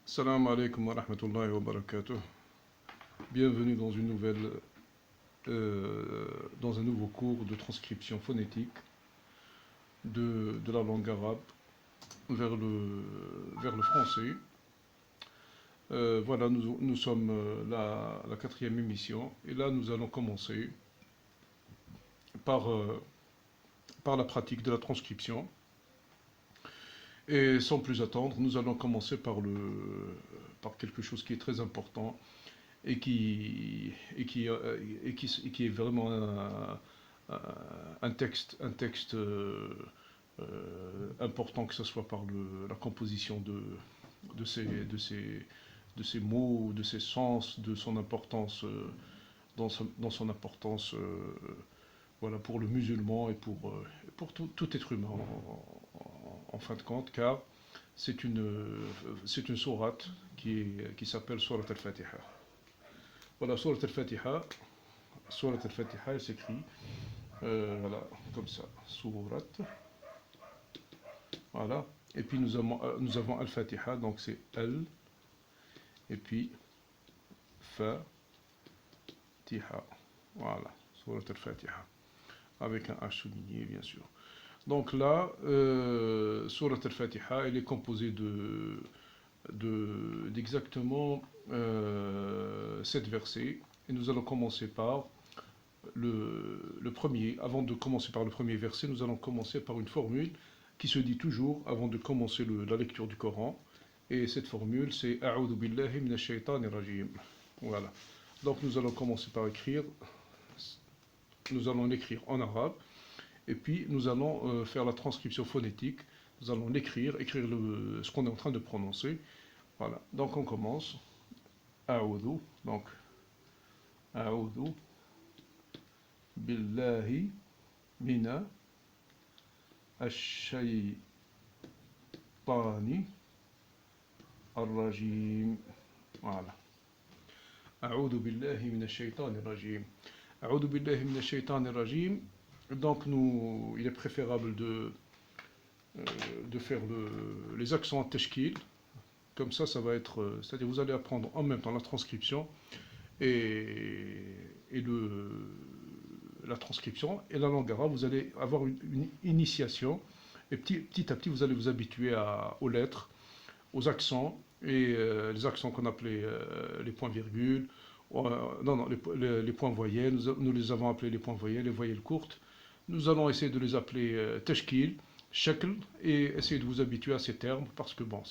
Salam alaikum wa rahmatullahi wa barakatuh. Bienvenue dans un nouveau cours de transcription phonétique de la langue arabe vers le français. Voilà, nous sommes la quatrième émission et là nous allons commencer par, par la pratique de la transcription. Et sans plus attendre, nous allons commencer par quelque chose qui est très important et qui est vraiment un texte important, que ce soit par la composition de ces mots, de ses sens, de son importance, dans son importance voilà, pour le musulman et pour tout être humain en fin de compte, car c'est une sourate qui s'appelle Surat al-Fatiha. Voilà, Surat al-Fatiha, elle s'écrit voilà, comme ça, Surat, voilà, et puis nous avons al-Fatiha, donc c'est Al, et puis Fatiha, voilà, Surat al-Fatiha, avec un H souligné, bien sûr. Donc là, Surat al-Fatiha, elle est composée d'exactement 7 versets. Et nous allons commencer par le premier. Avant de commencer par le premier verset, nous allons commencer par une formule qui se dit toujours avant de commencer la lecture du Coran. Et cette formule, c'est A'udhu billahi minash shaitanir rajim. Voilà. Donc nous allons commencer par écrire. Nous allons l'écrire en arabe. Et puis nous allons faire la transcription phonétique. Nous allons écrire ce qu'on est en train de prononcer. Voilà. Donc on commence. A'udhu. Donc A'udhu billahi mina ash-shaytani ar-rajim. Voilà. A'udhu billahi mina ash-shaytani ar-rajim. A'udhu billahi mina ash-shaytani ar-rajim. Donc il est préférable de faire les accents en tashkil. Comme ça va être... C'est-à-dire vous allez apprendre en même temps la transcription et la transcription et la langue arabe. Vous allez avoir une initiation et petit à petit vous allez vous habituer aux lettres, aux accents et les accents qu'on appelait les points-virgules. Non, les points voyelles, nous les avons appelés les points voyelles, les voyelles courtes. Nous allons essayer de les appeler tashkil, shakl, et essayer de vous habituer à ces termes, parce que bon,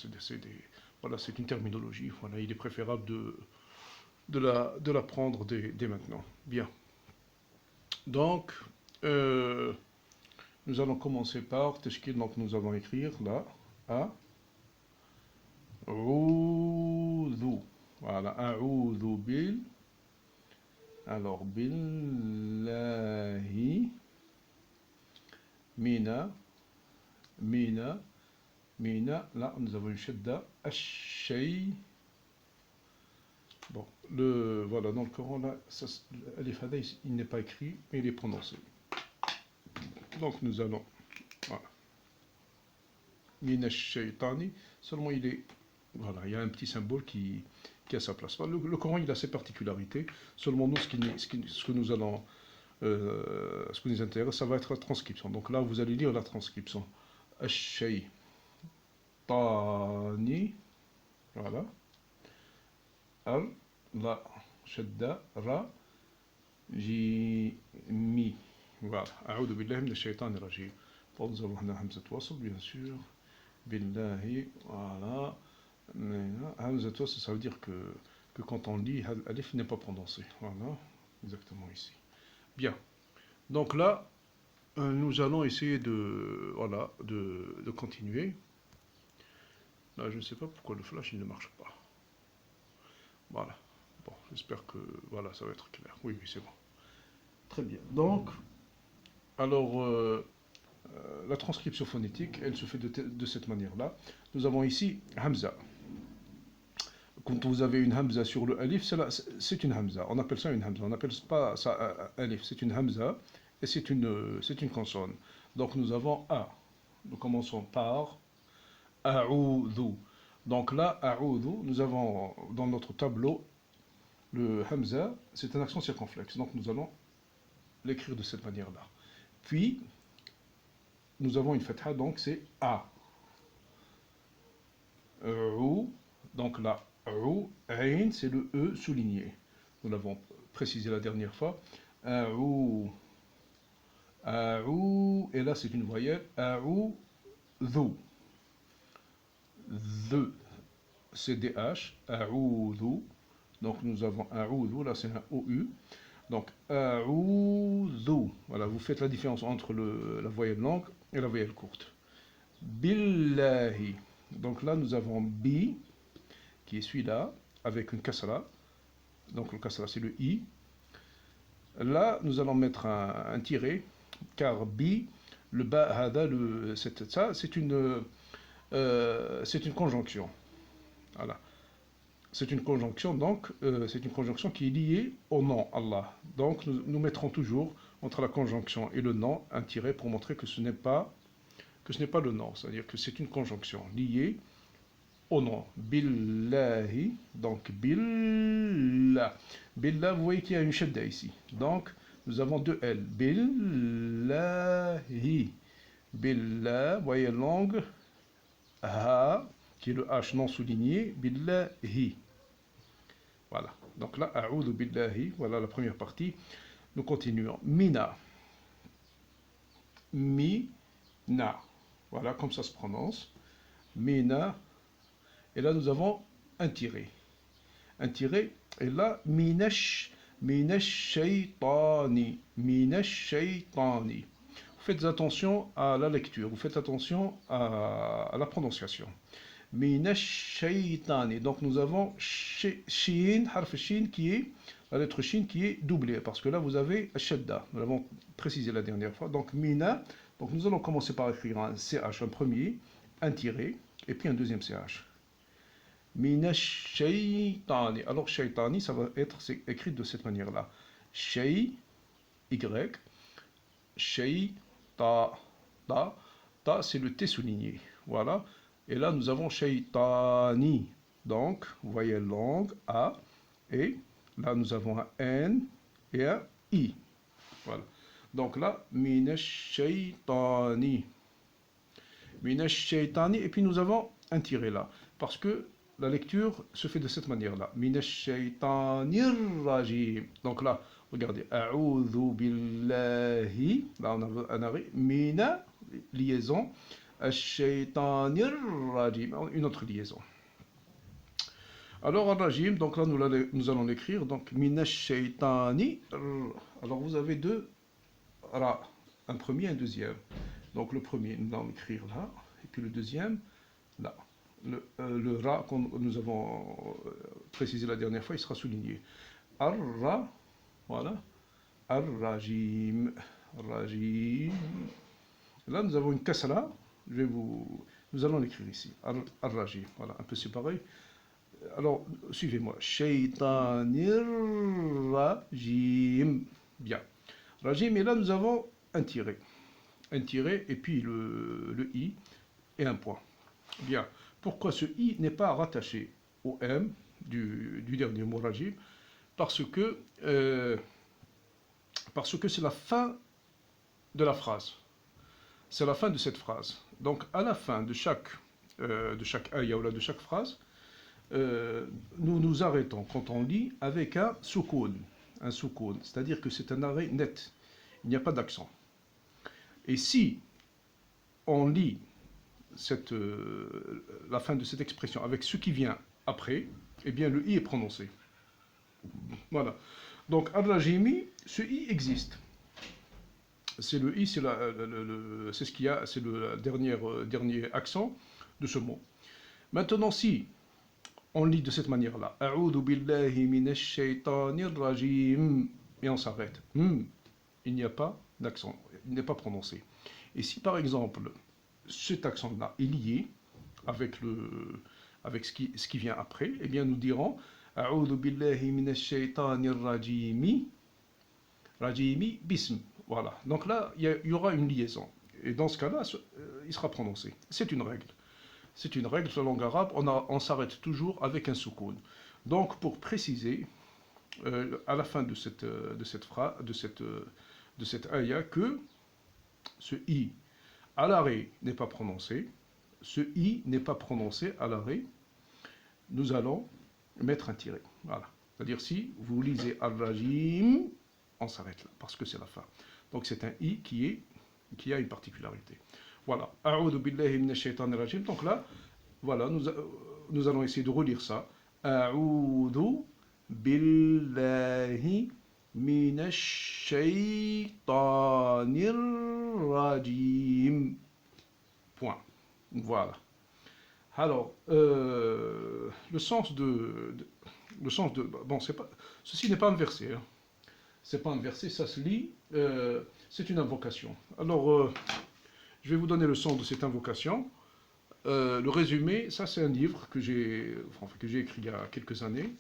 voilà, c'est une terminologie. Voilà, il est préférable de l'apprendre dès maintenant. Bien. Donc, nous allons commencer par tashkil, donc nous allons écrire là, A'udhu. Voilà, A'udhu bil. Alors, billahi. Mina, là nous avons une shadda, ash-shay. Bon, voilà, dans le Coran, là, l'alif hada, il n'est pas écrit, mais il est prononcé. Donc nous allons, voilà, mina ash-shaytani, seulement voilà, il y a un petit symbole qui a sa place. Le Coran, il a ses particularités, seulement nous, ce que nous allons... ce qui nous intéresse, ça va être la transcription. Donc là, vous allez lire la transcription. Ash-shaytani, voilà. Al, la, shadda, ra, mi. Voilà. A'udhu billahi minash shaytanir rajim. Bon, nous avons la hamzat wasl, bien sûr. Billahi, voilà. Hamzat wasl, ça veut dire que quand on lit, alif n'est pas prononcé. Voilà. Exactement ici. Bien. Donc là, nous allons essayer voilà, de continuer. Là, je ne sais pas pourquoi le flash il ne marche pas. Voilà. Bon, j'espère que voilà, ça va être clair. Oui, c'est bon. Très bien. Donc, alors, la transcription phonétique, elle se fait de cette manière-là. Nous avons ici Hamza. Quand vous avez une Hamza sur le Alif, c'est une Hamza. On appelle ça une Hamza. On n'appelle pas ça Alif. C'est une Hamza et c'est une consonne. Donc nous avons A. Nous commençons par A'udhu. Donc là, a'udhu, nous avons dans notre tableau le hamza, c'est un accent circonflexe. Donc nous allons l'écrire de cette manière-là. Puis, nous avons une fatha, donc c'est a. Ou, donc là, ou, ain, c'est le e souligné. Nous l'avons précisé la dernière fois. Ou, et là c'est une voyelle. Ou, dhu. The, c'est DH. A'udhu. Donc nous avons a'udhu, là c'est un OU. Donc a'udhu. Voilà, vous faites la différence entre la voyelle longue et la voyelle courte. Billahi. Donc là nous avons bi, qui est celui-là, avec une kasra. Donc le kasra c'est le i. Là nous allons mettre un tiret, car bi, le ba, hada, ça c'est une conjonction. Voilà. C'est une conjonction, donc c'est une conjonction qui est liée au nom Allah. Donc nous mettrons toujours entre la conjonction et le nom un tiret pour montrer que ce n'est pas le nom, c'est-à-dire que c'est une conjonction liée au nom. Billahi, donc billah. Billah, vous voyez qu'il y a une shadda ici. Donc nous avons deux L. Billahi. Billah, voyez longue. Ha, qui est le H non souligné. Billahi. Voilà. Donc là, a'udhu billahi, voilà la première partie. Nous continuons. Mina. Mina. Voilà comme ça se prononce. Mina. Et là, nous avons un tiret. Un tiret. Et là, minash shaytani. Minash shaytani. Vous faites attention à la lecture. Vous faites attention à la prononciation. Minash shaytani. Donc nous avons shin, harf shin qui est la lettre shin qui est doublée parce que là vous avez shadda. Nous l'avons précisé la dernière fois. Donc mina. Donc nous allons commencer par écrire un ch, un premier, un tiré et puis un deuxième ch. Minash shaytani. Alors shaytani, ça va être écrit de cette manière-là. Shay, y, shay, ta, ta, c'est le T souligné. Voilà. Et là, nous avons shaytani. Donc, vous voyez langue, A. Et là, nous avons un N et un I. Voilà. Donc là, minash shaytani. Minash shaytani. Et puis, nous avons un tiré là. Parce que la lecture se fait de cette manière-là. Minash shaytanir rajim. Donc là, regardez. A'udhu billahi. Là, on a un arrêt. Mina, liaison. Ash-shaytanir rajim. Une autre liaison. Alors, ar-rajim, donc là, nous allons l'écrire. Donc, minash shaytani. Alors, vous avez deux ra. Un premier et un deuxième. Donc, le premier, nous allons l'écrire là. Et puis le deuxième, là. Le ra que nous avons précisé la dernière fois, il sera souligné. Ar-ra, voilà. Ar-rajim. Rajim. Là, nous avons une kasra. Nous allons l'écrire ici. Ar-rajim. Voilà, un peu séparé. Alors, suivez-moi. Shaytanir rajim. Bien. Rajim, et là, nous avons un tiré. Un tiré, et puis le i, et un point. Bien. Pourquoi ce i n'est pas rattaché au m du dernier mot rajim? Parce que c'est la fin de la phrase. C'est la fin de cette phrase. Donc, à la fin de chaque ayah ou de chaque phrase, nous nous arrêtons quand on lit avec un soukoun. Un soukoun, c'est-à-dire que c'est un arrêt net. Il n'y a pas d'accent. Et si on lit la fin de cette expression avec ce qui vient après, eh bien le i est prononcé. Voilà. Donc, ar-rajimi, ce i existe. C'est le i, c'est ce qu'il y a, c'est le dernier accent de ce mot. Maintenant, si on lit de cette manière-là, A'udhu billahi minash shaytanir rajim, et on s'arrête. Il n'y a pas d'accent, il n'est pas prononcé. Et si par exemple, cet accent-là est lié avec ce qui vient après, eh bien nous dirons A'udhu billahi minash shaytanir rajimi, rajimi bism. Voilà. Donc là, il y aura une liaison. Et dans ce cas-là, il sera prononcé. C'est une règle. c'est une règle de la langue arabe, on s'arrête toujours avec un soukoun. Donc, pour préciser, à la fin de cette phrase, de cette ayah, que ce i à l'arrêt n'est pas prononcé, ce i n'est pas prononcé à l'arrêt, nous allons mettre un tiret. Voilà. C'est-à-dire si vous lisez al-rajim, on s'arrête là, parce que c'est la fin. Donc c'est un i qui a une particularité. Voilà. A'udhu billahi minash shaitanir rajim. Donc là, voilà, nous allons essayer de relire ça. A'udhu billahi minash shaitanir rajim. Point. Voilà. Alors, le sens de bon, ceci n'est pas un verset. Hein. C'est pas un verset, ça se lit. C'est une invocation. Alors, je vais vous donner le sens de cette invocation. Le résumé, ça c'est un livre que j'ai écrit il y a quelques années,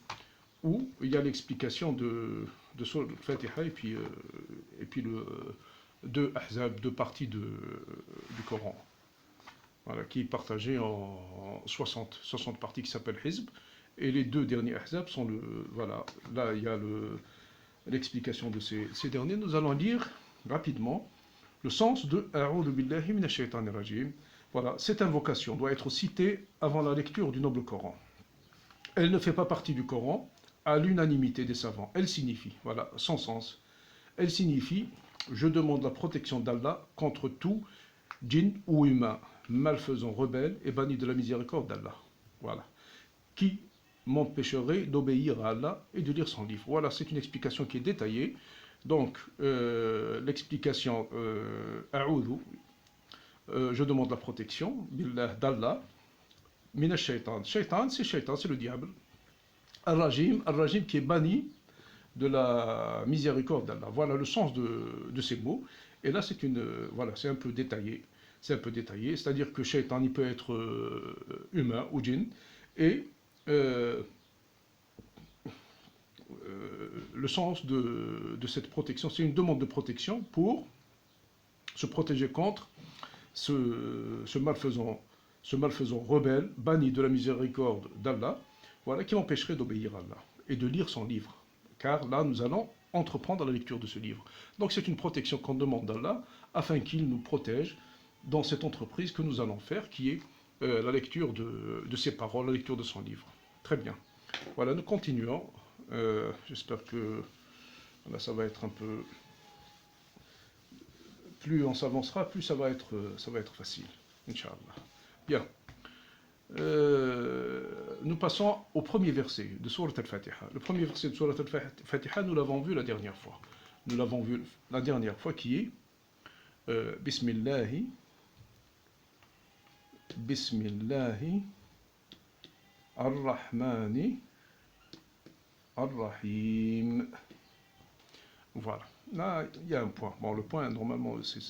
où il y a l'explication de Sourate al-Fatiha et puis deux ahzab, deux parties du Coran. Voilà, qui est partagé en 60 parties qui s'appellent Hizb. Et les deux derniers ahzab sont voilà, là il y a l'explication de ces derniers. Nous allons lire rapidement le sens de A'udhu billahi minash shaitanir rajim. Voilà, cette invocation doit être citée avant la lecture du noble Coran. Elle ne fait pas partie du Coran à l'unanimité des savants. Elle signifie, voilà, son sens. Elle signifie, je demande la protection d'Allah contre tout djinn ou humain, malfaisant, rebelle et banni de la miséricorde d'Allah. Voilà. Qui m'empêcherait d'obéir à Allah et de lire son livre. Voilà, c'est une explication qui est détaillée. Donc, l'explication A'udhu, je demande la protection d'Allah, mina shaitan. Shaitan, c'est le diable. Al-Rajim qui est banni de la miséricorde d'Allah. Voilà le sens de ces mots. Et là, voilà, c'est un peu détaillé. C'est-à-dire que shaitan, il peut être humain ou djinn. Et le sens de cette protection, c'est une demande de protection pour se protéger contre ce malfaisant rebelle, banni de la miséricorde d'Allah, voilà, qui empêcherait d'obéir à Allah et de lire son livre. Car là, nous allons entreprendre la lecture de ce livre. Donc c'est une protection qu'on demande d'Allah afin qu'il nous protège dans cette entreprise que nous allons faire, qui est la lecture de ses paroles, la lecture de son livre. Très bien. Voilà, nous continuons. J'espère que là, ça va être un peu... Plus on s'avancera, plus ça va être facile. Inch'Allah. Bien. Nous passons au premier verset de Sourate al-Fatiha. Le premier verset de Sourate al-Fatiha, nous l'avons vu la dernière fois. Nous l'avons vu la dernière fois qui est Bismillahi ar-Rahmani ar-Rahim. Voilà. Là, il y a un point. Bon, le point, normalement, c'est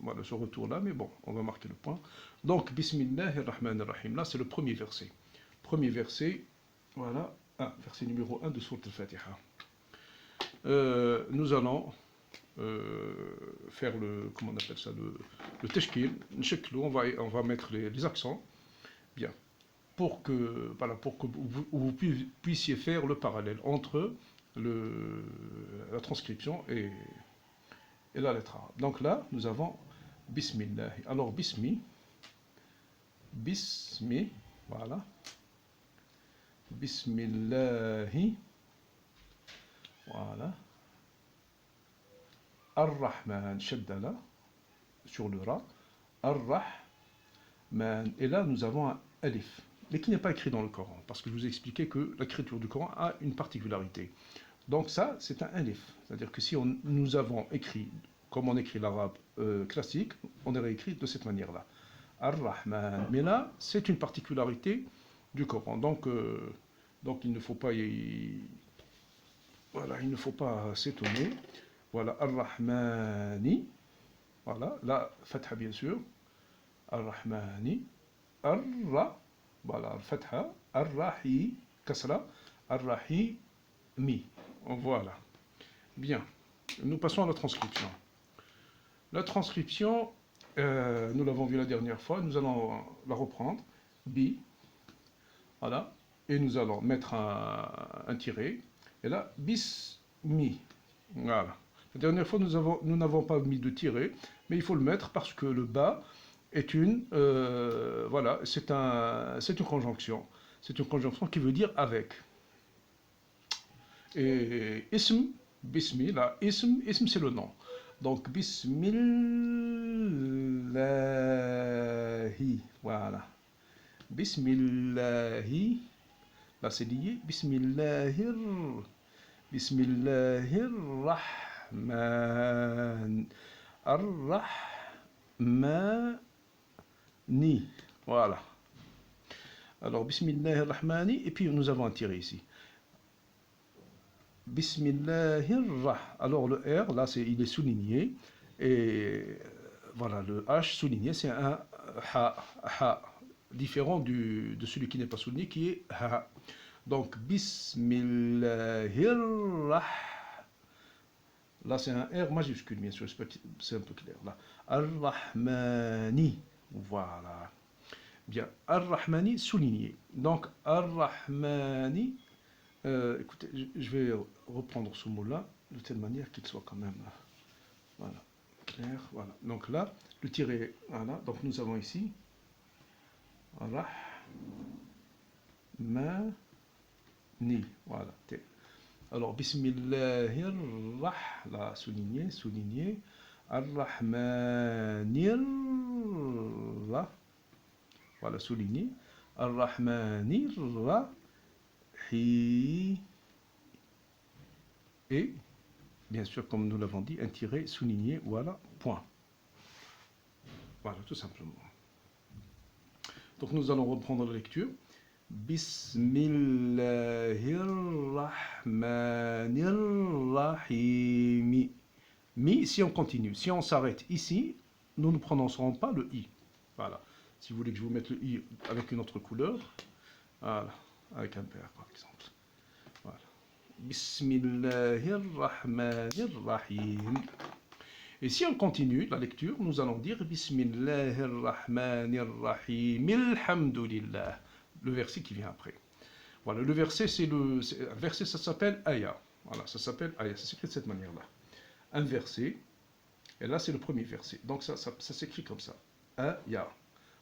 voilà, ce retour-là, mais bon, on va marquer le point. Donc, Bismillahir Rahmanir Rahim. Là, c'est le premier verset. Premier verset, voilà, verset numéro 1 de Sourate al-Fatiha. Nous allons faire comment on appelle ça, le tashkil, on va mettre les accents, bien, pour que vous puissiez faire le parallèle entre la transcription et la lettre arabe. Donc là, nous avons Bismillah. Alors, Bismi, voilà. Bismillahi, voilà. Ar-Rahman, Shaddala, sur le Ra. Ar-Rahman. Et là, nous avons un Alif, mais qui n'est pas écrit dans le Coran, parce que je vous ai expliqué que l'écriture du Coran a une particularité. Donc ça, c'est un Alif. C'est-à-dire que si nous avons écrit, comme on écrit l'arabe classique, on aurait écrit de cette manière-là. Ar-Rahman. Mais là, c'est une particularité du Coran. Donc il ne faut pas voilà, il ne faut pas s'étonner. Voilà, Ar-Rahmani. Voilà, la Fatha bien sûr. Ar-Rahmani. Ar-Ra. Voilà, Al-Fatha. Ar-Rahi. Kasra. Ar-Rahimi. Voilà. Bien. Nous passons à la transcription. La transcription, nous l'avons vu la dernière fois, nous allons la reprendre. bi, voilà, et nous allons mettre un tiret, et là, bismi, voilà. La dernière fois, nous n'avons pas mis de tiret, mais il faut le mettre parce que le bas est voilà, c'est une conjonction. C'est une conjonction qui veut dire avec. Et ism, bismi, là, ism c'est le nom. Donc, bismillahi, voilà. Bismillahi, là c'est lié. Bismillahirrahman. Ar-Rahmani. Voilà. Alors, Bismillahirrahmani, et puis nous avons un tiré ici. Bismillahirrah. Alors, le R, là, il est souligné. Et voilà, le H souligné, c'est un ha, différent de celui qui n'est pas souligné, qui est ha. Donc, Bismillahirrah. Là, c'est un R majuscule, bien sûr, c'est un peu clair. Là, Ar-Rahmani. Voilà. Bien, Ar-Rahmani souligné. Donc, Ar-Rahmani, écoutez, je vais reprendre ce mot-là de telle manière qu'il soit quand même, voilà, clair. Voilà. Donc là, le tiret, voilà. Donc nous avons ici, Rahmani. Voilà. Alors, Bismillahirrah, là, souligné. Ar-Rahmanirrah, voilà, souligné. Ar-Rahmanirrah. Et, bien sûr, comme nous l'avons dit, un tiret souligné, voilà, point. Voilà, tout simplement. Donc nous allons reprendre la lecture. Bismillahirrahmanirrahim. Mi, si on continue. Si on s'arrête ici, nous ne prononcerons pas le i. Voilà. Si vous voulez que je vous mette le i avec une autre couleur, voilà, avec un père par exemple. Voilà. Bismillahirrahmanirrahim. Et si on continue la lecture, nous allons dire Bismillahirrahmanirrahim. Alhamdulillah. Le verset qui vient après. Voilà, le verset, verset, ça s'appelle Aya. Voilà, ça s'appelle Aya. Ça s'écrit de cette manière-là. Un verset, et là c'est le premier verset. Donc ça s'écrit comme ça. Aya.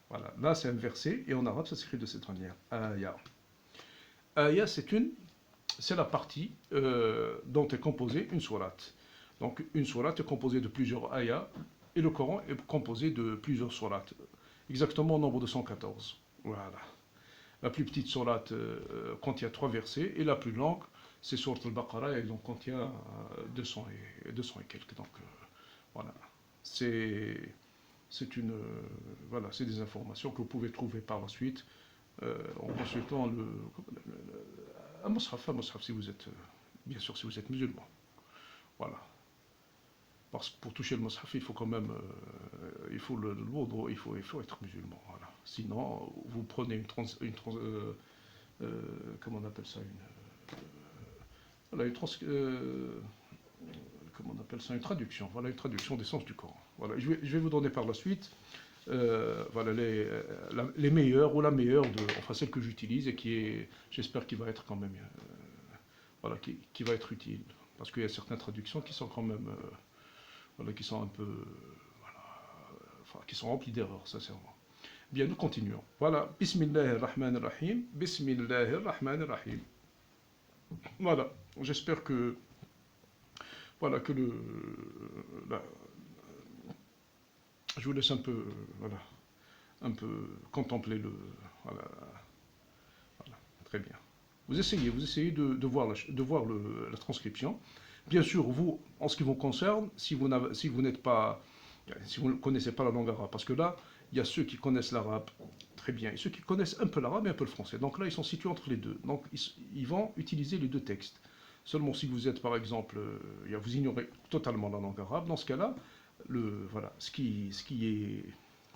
Voilà, là c'est un verset, et en arabe ça s'écrit de cette manière. Aya. Aya, c'est la partie dont est composée une sourate. Donc une sourate est composée de plusieurs ayats, et le Coran est composé de plusieurs sourates. Exactement au nombre de 114. Voilà. La plus petite sourate contient 3 versets, et la plus longue, c'est sourate al-Baqarah, et donc contient 200 et quelques. Donc voilà. C'est voilà, c'est des informations que vous pouvez trouver par la suite en consultant un mushaf, si vous êtes, bien sûr, si vous êtes musulman. Voilà. Parce que pour toucher le mushaf, il faut quand même, il faut il faut être musulman. Voilà. Sinon, vous prenez comment on appelle ça, voilà, comment on appelle ça, une traduction. Voilà, une traduction des sens du Coran. Voilà. Je vais vous donner par la suite, voilà, les meilleurs ou la meilleure enfin celle que j'utilise et j'espère qu'il va être quand même, voilà, qui va être utile. Parce qu'il y a certaines traductions qui sont quand même, voilà, qui sont un peu, voilà, enfin, qui sont remplies d'erreurs, sincèrement. Bien, nous continuons. Voilà, Bismillahirrahmanirrahim, Bismillahirrahmanirrahim. Voilà, j'espère que, voilà, que je vous laisse un peu, voilà, un peu contempler voilà, voilà, très bien. Vous essayez de voir la transcription. Bien sûr, vous, en ce qui vous concerne, si vous ne connaissez pas la langue arabe, parce que là, il y a ceux qui connaissent l'arabe très bien, et ceux qui connaissent un peu l'arabe et un peu le français. Donc là, ils sont situés entre les deux. Donc, ils vont utiliser les deux textes. Seulement, si vous êtes, par exemple, vous ignorez totalement la langue arabe, dans ce cas-là, voilà, ce qui est,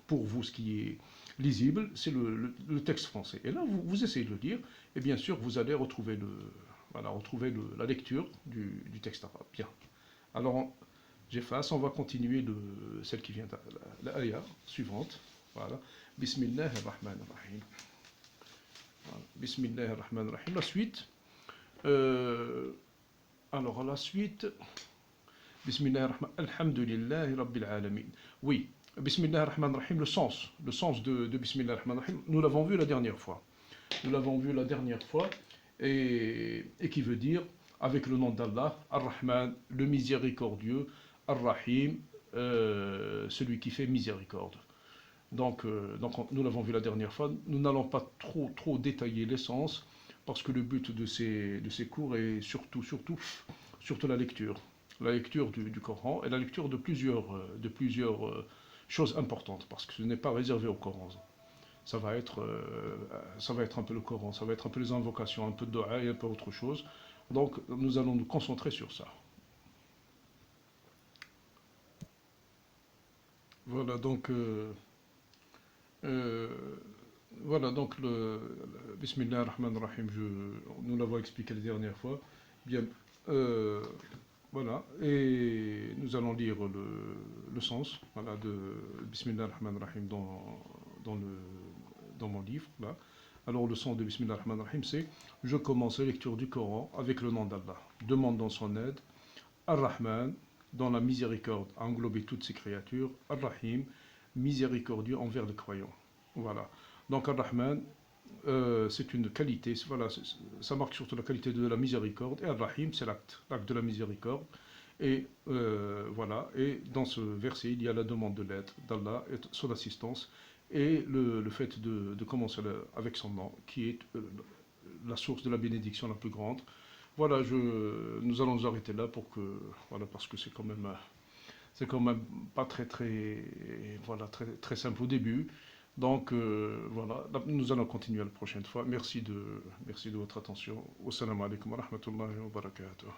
pour vous, ce qui est lisible, c'est le texte français. Et là, vous essayez de le lire, et bien sûr, vous allez retrouver la lecture du texte arabe. Bien. Alors, j'efface, on va continuer celle qui vient, la ayah suivante. Voilà. Bismillahirrahmanirrahim. Voilà. Bismillah ar-Rahman ar-Rahim. La suite. euh, alors, la suite. Bismillah ar-Rahman. Alhamdulillahi Rabbil Alamin. Oui. Bismillah ar-Rahman ar-Rahim, le sens de Bismillah ar-Rahman ar-Rahim, nous l'avons vu la dernière fois. Nous l'avons vu la dernière fois, et qui veut dire, avec le nom d'Allah, Ar-Rahman, le miséricordieux, Ar-Rahim, celui qui fait miséricorde. Donc nous l'avons vu la dernière fois, nous n'allons pas trop détailler l'essence, parce que le but de ces cours est surtout la lecture du Coran, et la lecture de plusieurs choses importantes, parce que ce n'est pas réservé au Coran. Ça va être un peu le Coran, ça va être un peu les invocations, un peu de dua et un peu autre chose. Donc nous allons nous concentrer sur ça. Voilà donc, euh, voilà donc le Bismillah ar-Rahman ar-Rahim, nous l'avons expliqué la dernière fois. Bien, euh, voilà, et nous allons lire le sens, voilà, de Bismillah ar-Rahman ar-Rahim dans mon livre, là. Alors le sens de Bismillah ar-Rahman ar-Rahim, c'est: je commence la lecture du Coran avec le nom d'Allah, demandant son aide. Ar-Rahman, dans la miséricorde, a englobé toutes ses créatures. Ar-Rahim, miséricordieux envers les croyants. Voilà. Donc Ar-Rahman, c'est une qualité, voilà, ça marque surtout la qualité de la miséricorde. Et Ar-Rahim, c'est l'acte de la miséricorde. Et voilà. Et dans ce verset, il y a la demande de l'aide d'Allah et son assistance, et le fait de commencer avec son nom, qui est la source de la bénédiction la plus grande. Voilà, nous allons nous arrêter là voilà, parce que c'est quand même pas voilà, très simple au début. Donc voilà, nous allons continuer la prochaine fois. Merci de votre attention. Wassalamu alaikum wa rahmatullahi wa barakatuh.